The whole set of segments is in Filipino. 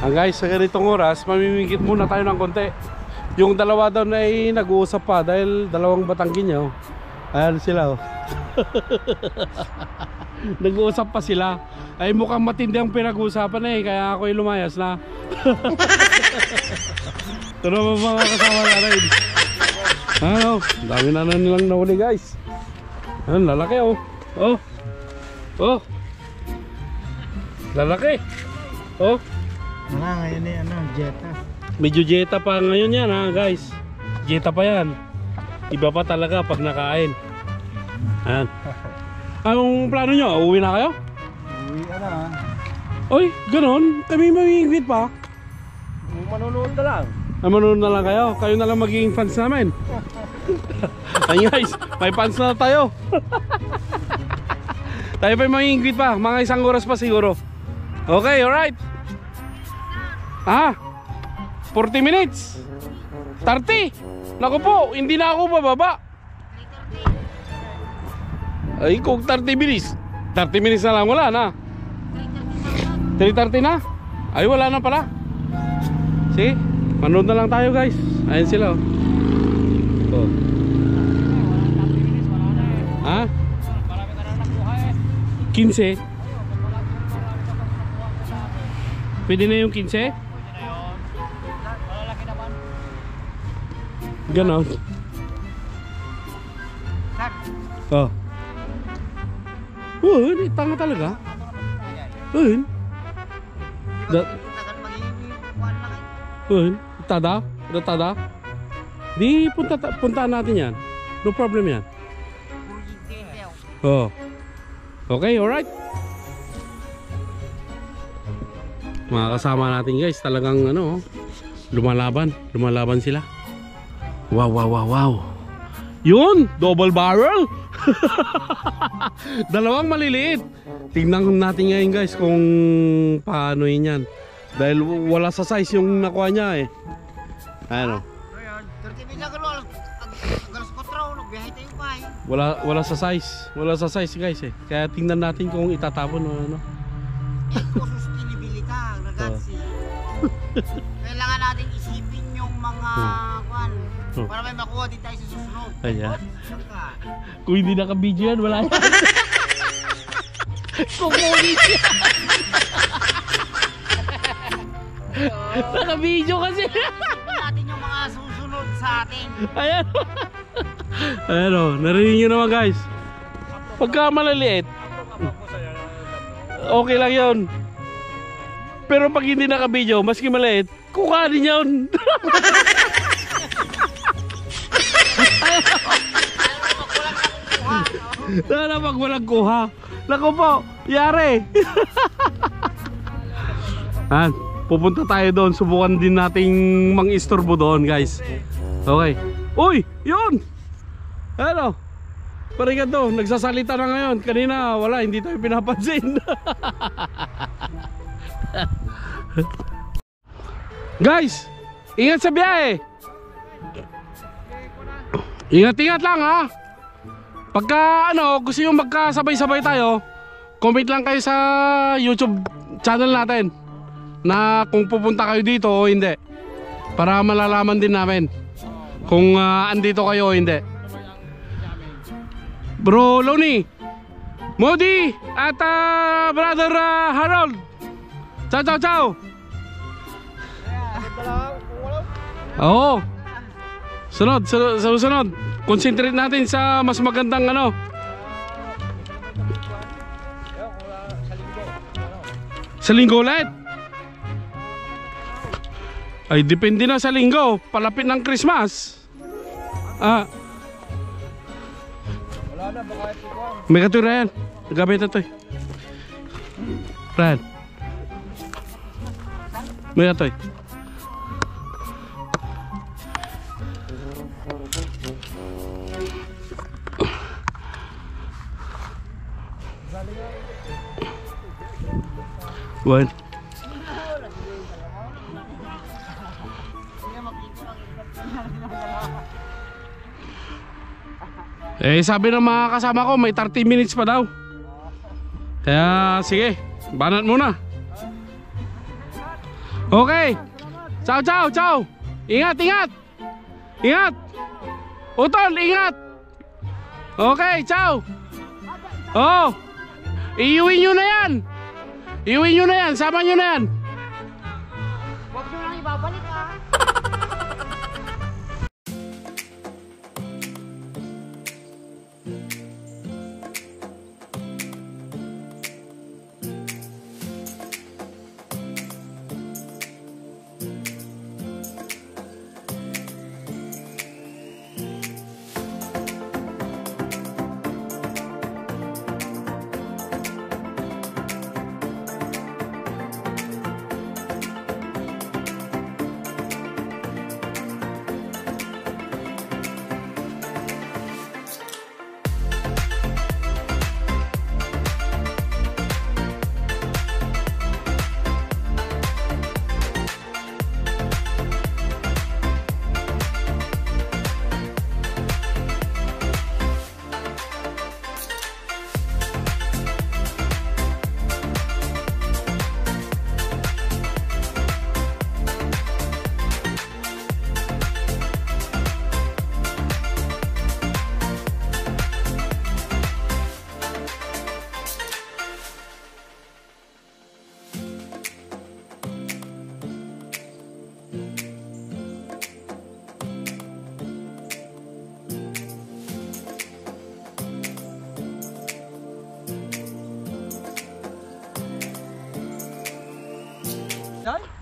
Guys, sa ganitong oras, mamimigit muna tayo ng konti. Yung dalawa daw na ay nag-uusap pa dahil dalawang Batanggenyo. Ayan sila oh. Nag-uusap pa sila. Ay mukhang matindi ang pinag-uusapan eh, kaya ako'y lumayas na. Ito naman mga kasama natin. Ano, dami na nilang nahuli guys. Ano, lalaki oh. Oh. Oh. Lalaki. Oh. Ngayon eh, Jetta. Medyo Jetta pa ngayon yan ha guys. Jetta pa yan. Iba pa talaga pag nakain. Ayan. Anong plano nyo? Uuwi na kayo? Uwi na. Oy, ganon. Kami mamigwit pa. Manunood na lang. Manonood na lang kayo. Kayo na lang magiging fans namin. Ay guys, may fans na tayo. Tayo pa mamigwit pa. Mga isang oras pa siguro. Okay, alright. 40 minutes 30. Naku po, hindi na ako bababa. Ay kung 30 minutes 30 minutes na lang, wala na. 3:30 na. Ay wala na pala. See, manood na lang tayo guys. Ayan sila oh. Oh. Ha? 15. Pwede na yung 15? Ganon. Oh. Tanga talaga. Tada? Tada? Di puntaan natin yan. No problem yan. Oh. Okay, alright. Mga kasama natin guys, talagang ano, lumalaban sila. Wow. Yun, double barrel. Dalawang maliliit. Tingnan natin ngayon guys kung paano yun yan. Dahil wala sa size yung nakuha niya eh. Ano? Wala sa size. Wala sa size guys eh. Kaya tingnan natin kung itatapon o ano. Kailangan natin isipin yung mga para may makuha din tayo sa susunod. Ayan. Kung hindi naka-video yan, wala yan. Kukunin siya. Naka-video kasi. Isipin natin yung mga susunod sa atin. Ayan. Ayan o, narinig nyo naman guys. Pagka malaliit, okay lang yun. Pero pag hindi naka-video, maski maliit, kukanin yun. Lalo pag walang kuha. Naku po, yari. Pupunta tayo doon. Subukan din nating mang-istorbo doon guys. Okay. Uy, yun. Ano? Parigan to, nagsasalita na ngayon. Kanina wala, hindi tayo pinapansin. Guys, ingat sa biyahe. Ingat lang ha. Pagka ano, gusto nyo magkasabay-sabay tayo, comment lang kayo sa YouTube channel natin na kung pupunta kayo dito o hindi, para malalaman din namin kung andito kayo o hindi. Bro Loni, Modi at brother Harold, ciao. Oo. Sunod. Concentrate natin sa mas magandang ano. Sa linggo ulit. Ay depende na sa linggo. Palapit ng Christmas. Wala na, baka ito ko. May katura yan. Gamit na ito eh. Brad. May ito eh. One. Sabi ng mga kasama ko may 30 minutes pa daw. Kaya sige, banat muna. Okay. Ciao, ciao, ciao. Ingat, ingat. Ingat. Utol, ingat. Okay, ciao. Oh. Iuwi nyo na yan. Iuwi nyo na yan. Sama nyo na yan. Huwag nyo lang ibabalik ha.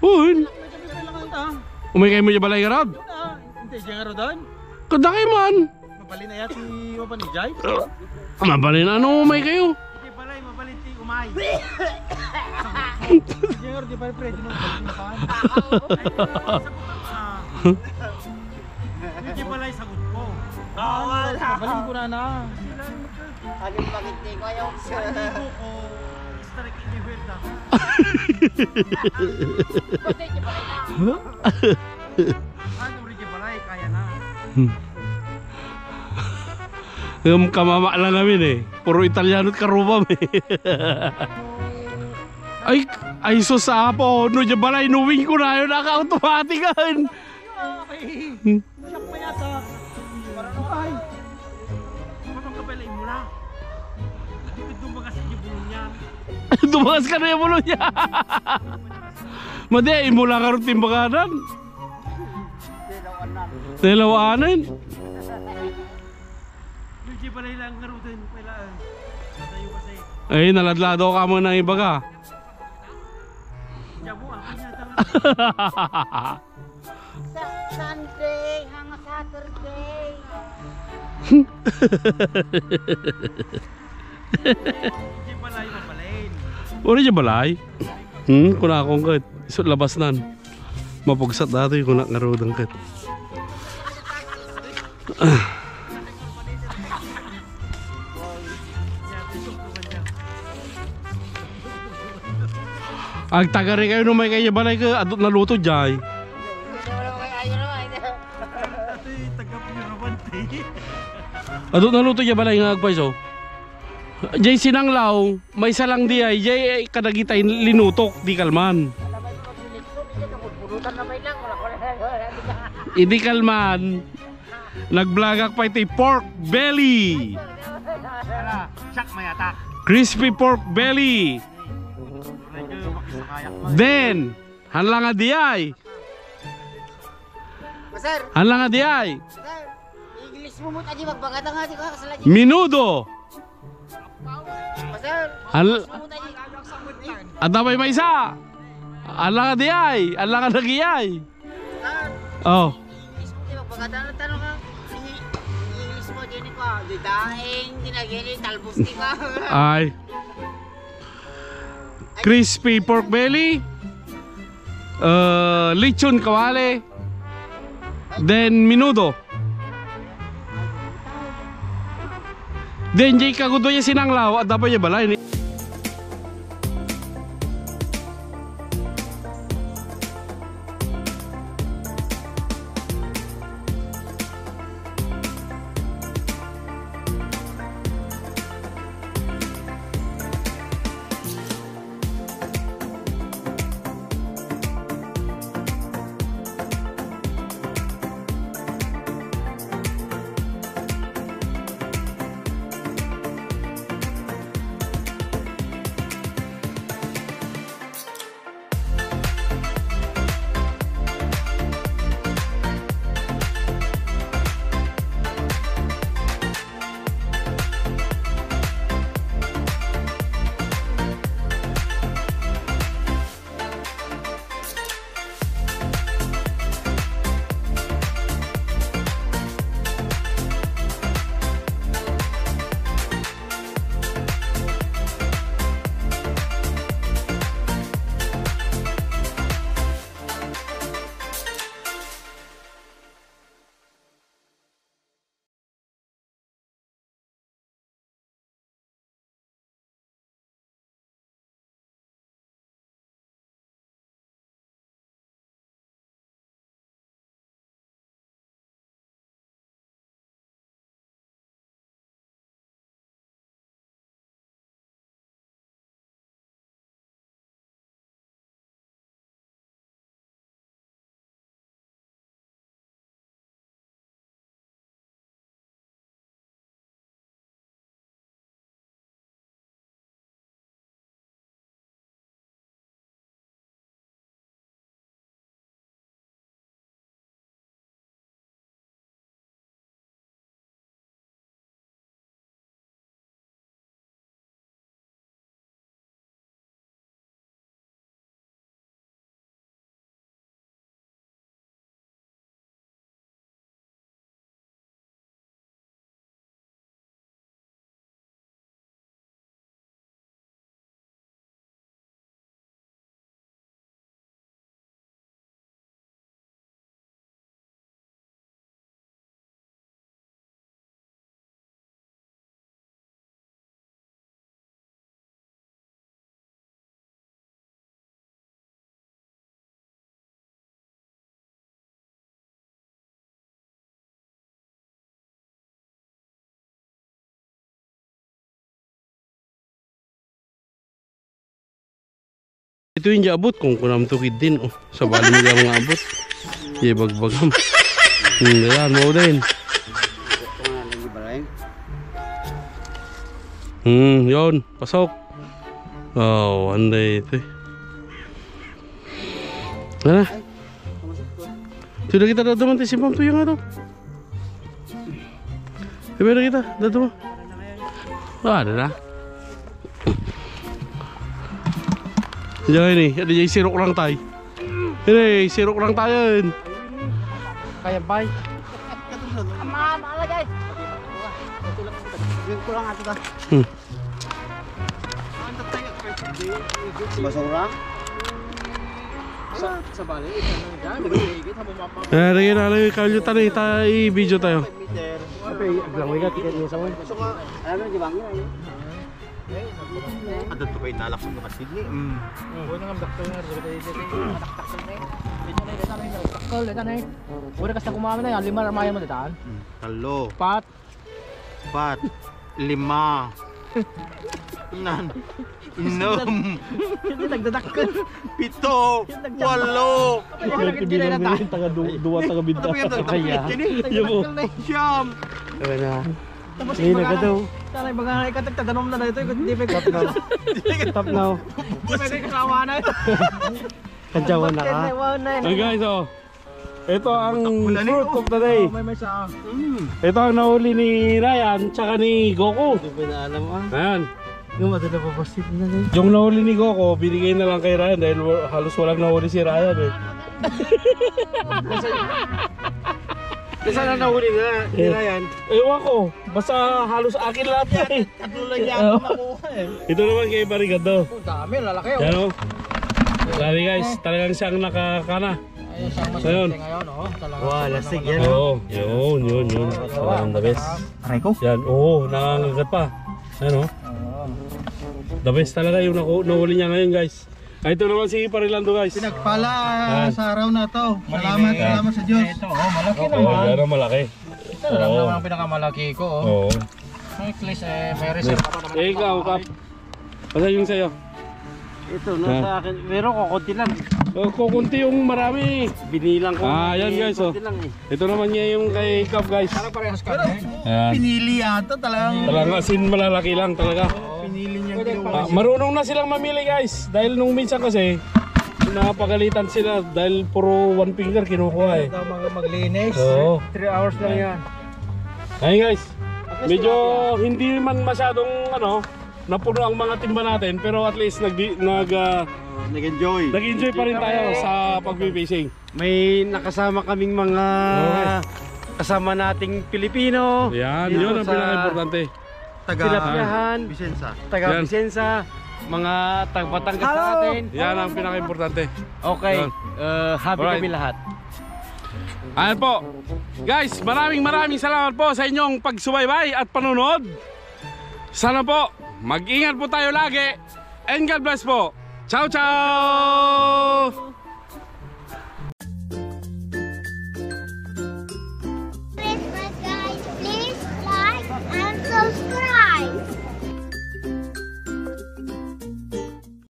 Un. Umay kayo mo dyan balay garab? Hindi, dyan nga doon. Kadaki man. Mabali na yati mapanijay. Mabalin ano umay kayo? Hindi balay, mabali ti umay. Dyan nga di ba pwede nung balik na paan? Hindi balay sagot ko. Balin ko na na. Aling pakiti ko ayaw. Paligo ko. Istarik iniwelda. Pwede nyo balay na. Ano rin dyan balay, kaya na. Yung kamamala namin eh. Puro Italiano at karubam eh. Ay sus apo. No dyan balay, nuwing ko na yun. Naka-automatikan. Okay. Siyak pa yata. Parang ay. Parang kabelay mo na. Dumagas yung bulong niya. Dumakas ka na yung mulo niya. Madi, mula ka rin timbakanan. Dalawanan. Hindi pa lang karutin. Kailangan. Natayo kasi. Ay, naladlado ka mo ng iba ka. Diyan mo, akin yata nga. Sunday, hanga Saturday. Hindi balay, mabalain. Uri dyan balay? Kuna akong kat. Isot labas nan. Mapugsat dati yung kuna ngarudang kat. Ang taga rin kayo nung may kayo balay ka. Adot na luto dyan. Ito yung taga-pinabante. Adot na luto dyan balay nga agpaiso. Jay sinanglaw, may isa lang di ay, jay kadagitay linutok, di kalman. Hindi kalman, nagblagak pa ito pork belly. Siyak mayata. Crispy pork belly. Then, hanlang nga di ay. Sir, Hanlang nga di ay. sir, English mo mo tadi magbagata nga di ka kasala. Minudo. Sir, Hal mo tadi. Adamay may isa. Hanlang nga di ay. Hanlang nga nagiyay. Sir, Oh. English mo di magbagata na tanong ka. English mo din ko. Di daing dinagili talbos di ka. Ay. Crispy pork belly. Lechon kawale. Then minudo. Then jay kagudo niya sinanglaw at dapat niya balay. dito yung abot kung kunam tukid din oh. Sa bali mo lang mga abot. Bagbagam. Ayan mo din. Yun, pasok. Oh, anday ito. Ano? Sudah kita dadaman tayo simpang tuyo nga to. Pero kita, dadaman. Ada na. Diyan ini, ada jadi sirok lang tayo. Ini, sirok lang tayo yun. Kaya bay. Maala guys. Yung kurang ato ka. Basura? Sa bali, ito na dyan. Nagigit, hamumapa. Lagi na lagi kalyo tayo, i-video tayo. Tapi, aglang wigat, tiket niya sa mo. Alam mo, di ba nga? Adto to kay talak sa mga Sydney. Huwag na nga doktor nga. Dito na eh. Huwag na kasi kumama na yan. 5 ramaya mo dito. Talo, Pat. 4, 5. Nan. Inom. Hindi nagdadakkel. 7, 8. Dua taga bidda. Siyam. Tapos ibaga daw. Sana ibaga ikatak taganom na dito. Hindi pa top now. Top now. Pwede kasawa na. Kadyawan na ka. Hey guys, oh. Ito ang fruit of the day. May sa. Ito ang nahuli ni Ryan tsaka ni Goku. Hindi pa na alam ah. Ayan. Yung matanda pa positive na guys. Yung nahuli ni Goku, binigay na lang kay Ryan dahil halos walang nahuli si Ryan eh. Saan na nahuli na ni Ryan? Ewan ko, basta halos akin lahat eh. Tatlo lang yan ako nakuha eh. Ito naman kay Barigado. Oh, dami, lalaki oh. Yan o. Sabi guys, talagang siyang nakakana. Ayun siyang mas Ayun. ngayon oh. Talaga. Wow, lasig yan. Oo, yun. Talagang the best. Aray ko. Yan, oo, nangangagat pa. Ano? The best talaga yung nahuli niya ngayon guys. Ito naman si Parilando guys. Pinagpala Yan. sa araw na to. Salamat sa Diyos. Ito oh, malaki Oo, naman. yan ang malaki. Ito lang naman ang pinakamalaki ko oh. Oo. Necklace eh, may reserve pa naman. Eh, ikaw, Kap. Basta yung sa'yo. Ito, nasa akin. Pero kukunti lang. Kukunti yung marami. Binilang ko. Yan guys oh. Kunti lang eh. Ito naman niya yung kay Kap guys. Parang parehas kami. Ayan. Pinili yata talagang. Talagang asin malalaki lang talaga. Pinili niya Marunong na silang mamili guys. Dahil nung minsan kasi, napagalitan sila dahil puro one finger kinukuha eh. Ito mga maglinis. Oo. 3 hours lang yan. Ayun guys, medyo hindi man masyadong napuno ang mga timba natin, pero at least nag-enjoy. nag-enjoy pa rin tayo sa pag-fishing. May nakasama kaming mga kasama nating Pilipino. Yan, Dito yun ang sa pinaka-importante. Tilapyahan, taga Yan. Vicenza, mga taga-Batangas natin. Yan ang pinaka-importante. Okay, Yan. happy Alright. kami lahat. Ayan po. Guys, maraming salamat po sa inyong pagsubaybay at panonood. Sana po, mag-ingat po tayo lagi. And God bless po. Ciao, ciao!